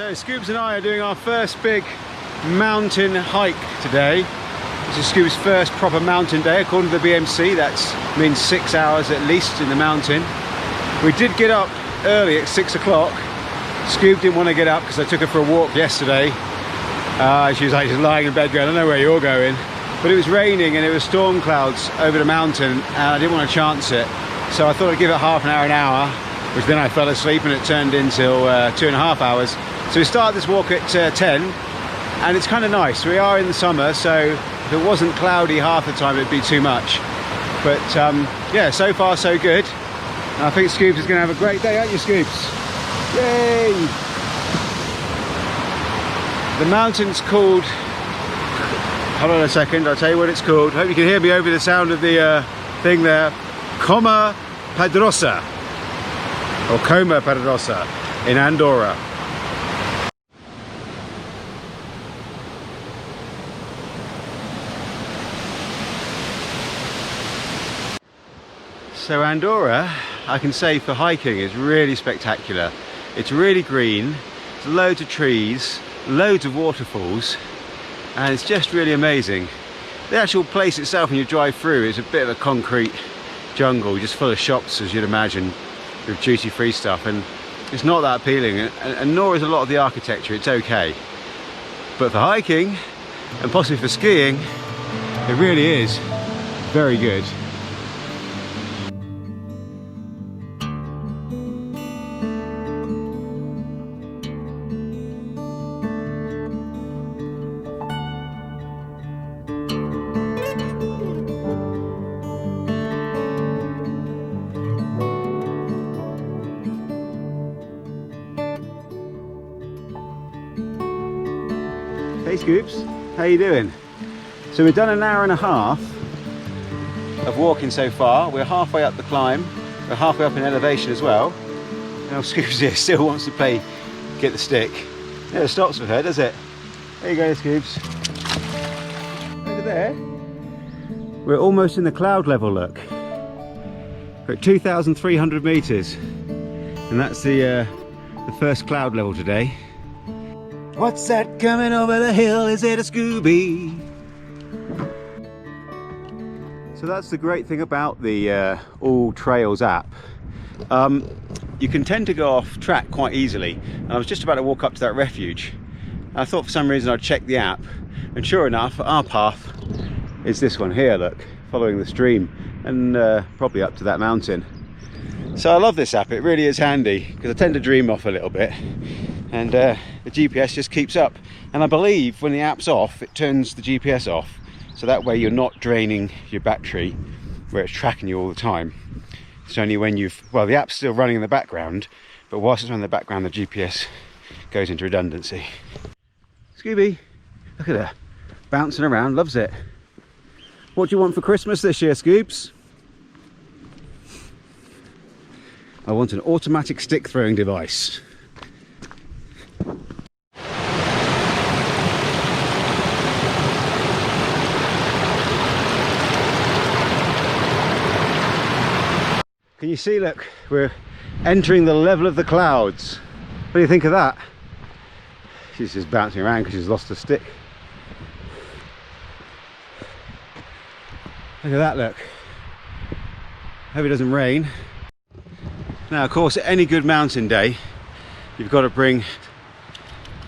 So Scoobs and I are doing our first big mountain hike today. This is Scoob's first proper mountain day. According to the BMC, that means 6 hours at least in the mountain. We did get up early at 6 o'clock. Scoob didn't want to get up because I took her for a walk yesterday. She was like just lying in bed going, I don't know where you're going. But it was raining and it was storm clouds over the mountain and I didn't want to chance it. So I thought I'd give it half an hour, which then I fell asleep and it turned into 2.5 hours. So we started this walk at 10 and it's kind of nice. We are in the summer, so if it wasn't cloudy half the time it'd be too much. But yeah, so far so good. And I think Scoobs is going to have a great day, aren't you, Scoobs? Yay! The mountain's called, hold on a second, I'll tell you what it's called. Hope you can hear me over the sound of the thing there. Coma, Pedrosa, or Coma, Pedrosa, in Andorra. So Andorra, I can say for hiking, is really spectacular. It's really green, there's loads of trees, loads of waterfalls, and it's just really amazing. The actual place itself, when you drive through, is a bit of a concrete jungle, just full of shops, as you'd imagine, with duty-free stuff, and it's not that appealing, and nor is a lot of the architecture. It's okay. But for hiking, and possibly for skiing, it really is very good. Hey Scoobs, how you doing? So we've done an hour and a half of walking so far. We're halfway up the climb. We're halfway up in elevation as well. Now Scoobs here still wants to play get the stick. Never stops for her, does it? There you go, Scoobs. Over there, we're almost in the cloud level, look. We're at 2,300 meters. And that's the first cloud level today. What's that coming over the hill? Is it a Scooby? So that's the great thing about the All Trails app. You can tend to go off track quite easily. And I was just about to walk up to that refuge. I thought for some reason I'd check the app. And sure enough, our path is this one here, look, following the stream and probably up to that mountain. So I love this app, it really is handy because I tend to dream off a little bit. And the GPS just keeps up, and I believe when the app's off it turns the GPS off, so that way you're not draining your battery where it's tracking you all the time. It's only when the app's still running in the background, but whilst it's running in the background the GPS goes into redundancy. Scooby, look at her bouncing around, loves it. What do you want for Christmas this year, Scoobs? I want an automatic stick throwing device. Can you see, look, we're entering the level of the clouds. What do you think of that? She's just bouncing around because she's lost her stick. Look at that, look. Hope it doesn't rain. Now, of course, any good mountain day, you've got to bring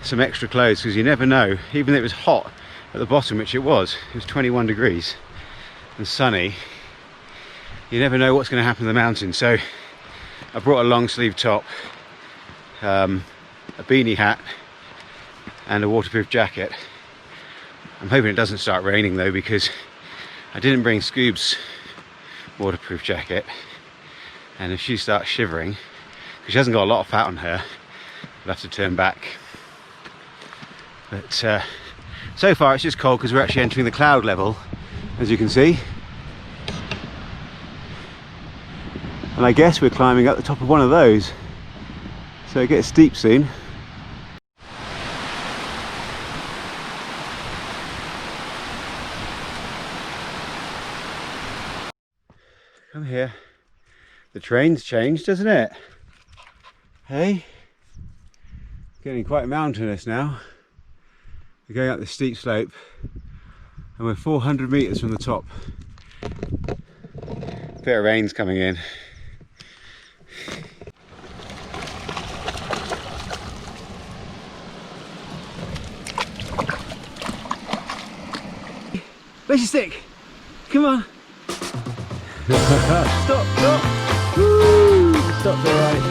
some extra clothes because you never know. Even though it was hot at the bottom, which it was 21 degrees and sunny, you never know what's going to happen to the mountain. So I brought a long sleeve top, a beanie hat and a waterproof jacket. I'm hoping it doesn't start raining though, because I didn't bring Scoob's waterproof jacket, and if she starts shivering, because she hasn't got a lot of fat on her, I'll have to turn back. But so far it's just cold because we're actually entering the cloud level, as you can see. And I guess we're climbing up the top of one of those, so it gets steep soon. Come here. The train's changed, hasn't it? Hey? Getting quite mountainous now. We're going up this steep slope and we're 400 meters from the top. Bit of rain's coming in. Where's your stick? Come on. Stop, stop. Woo! Stop's alright.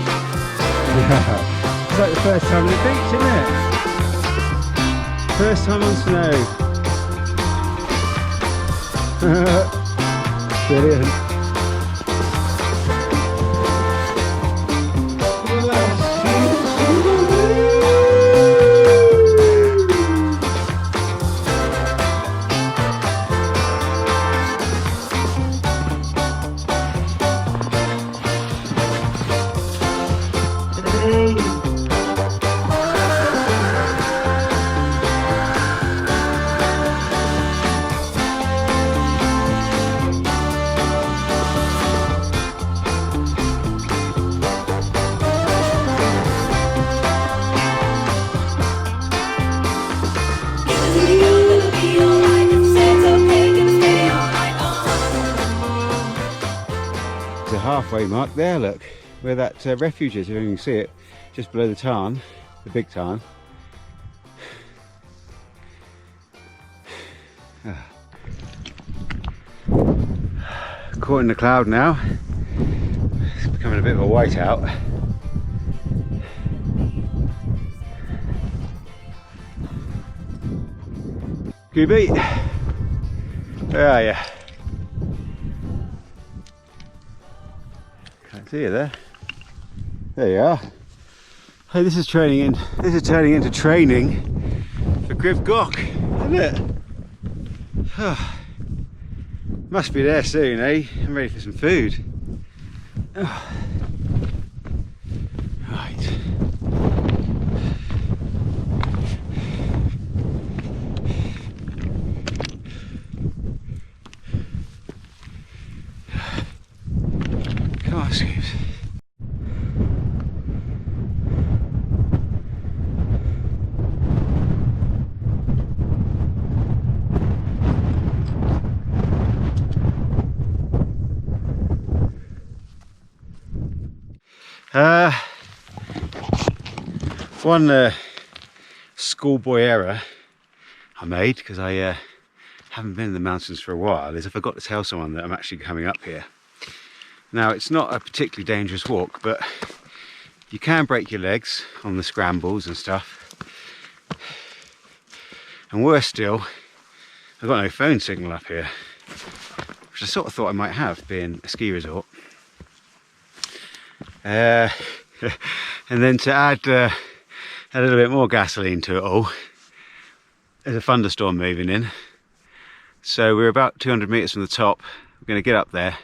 It's like the first time on the beach, isn't it? First time on snow. Brilliant. Halfway mark there, look where that refuge is. You can see it just below the tarn, the big tarn. Caught in the cloud now. It's becoming a bit of a whiteout. Scooby, where are you? See you there. There you are. Hey, this is turning into training for Griv Gok, isn't it? Must be there soon, eh? I'm ready for some food. Right. Come on, Scoobs. One schoolboy error I made, because I haven't been in the mountains for a while, is I forgot to tell someone that I'm actually coming up here. Now, it's not a particularly dangerous walk, but you can break your legs on the scrambles and stuff. And worse still, I've got no phone signal up here, which I sort of thought I might have, being a ski resort. And then to add a little bit more gasoline to it all, there's a thunderstorm moving in. So we're about 200 meters from the top. We're going to get up there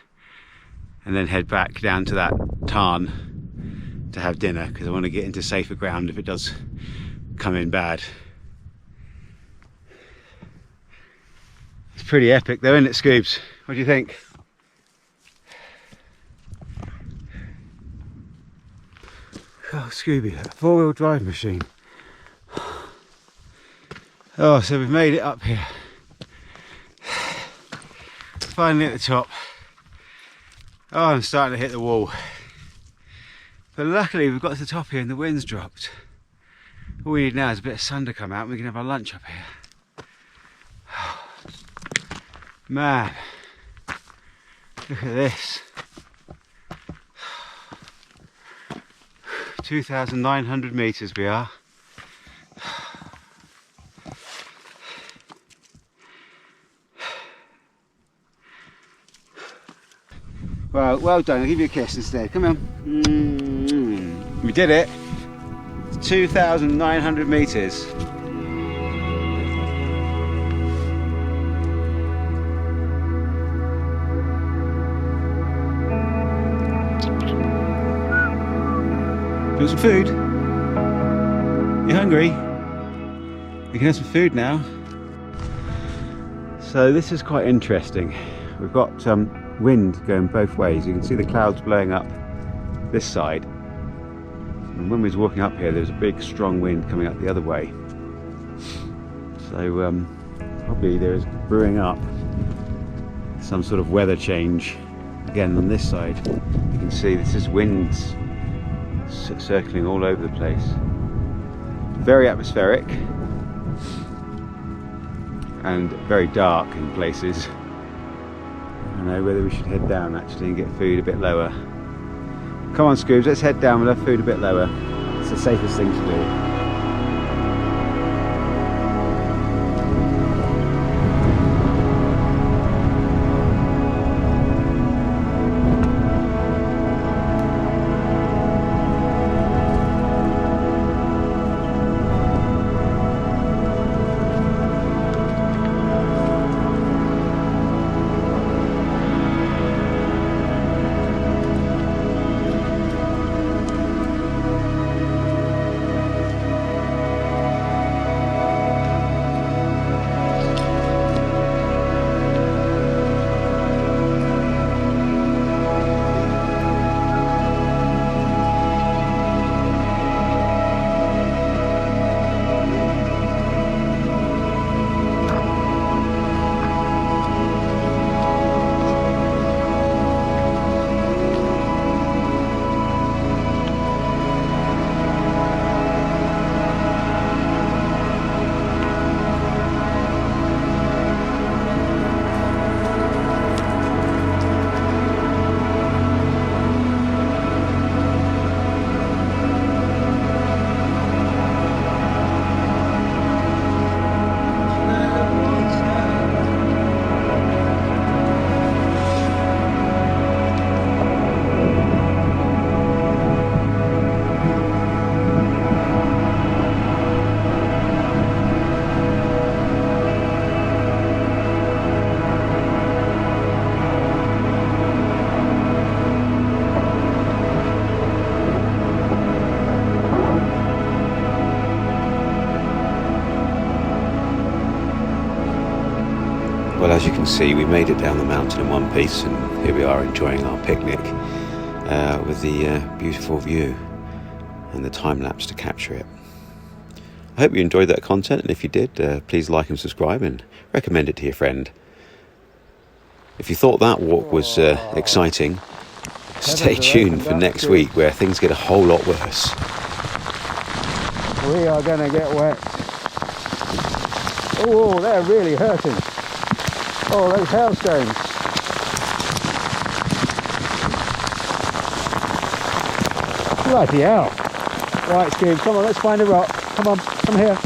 and then head back down to that tarn to have dinner, because I want to get into safer ground if it does come in bad. It's pretty epic though, isn't it, Scoobs? What do you think? Oh, Scooby, that four-wheel drive machine. Oh, so we've made it up here. Finally at the top. Oh, I'm starting to hit the wall. But luckily we've got to the top here and the wind's dropped. All we need now is a bit of sun to come out and we can have our lunch up here. Man, look at this. 2,900 meters we are. Well done. I'll give you a kiss instead. Come on. We did it. 2,900 meters. Do you want some food? You hungry? We can have some food now. So this is quite interesting. We've got wind going both ways. You can see the clouds blowing up this side. And when we was walking up here, there was a big strong wind coming up the other way. So probably there is brewing up some sort of weather change again on this side. You can see this is winds circling all over the place. Very atmospheric and very dark in places. I don't know whether we should head down actually and get food a bit lower. Come on Scoobs, let's head down, we'll have food a bit lower. It's the safest thing to do. Well, as you can see, we made it down the mountain in one piece, and here we are enjoying our picnic with the beautiful view and the time lapse to capture it. I hope you enjoyed that content, and if you did, please like and subscribe and recommend it to your friend. If you thought that walk was exciting, stay tuned for next week where things get a whole lot worse. We are going to get wet. Oh, they're really hurting. Oh, those hailstones. Bloody hell. Right, Scoob, come on, let's find a rock. Come on, come here.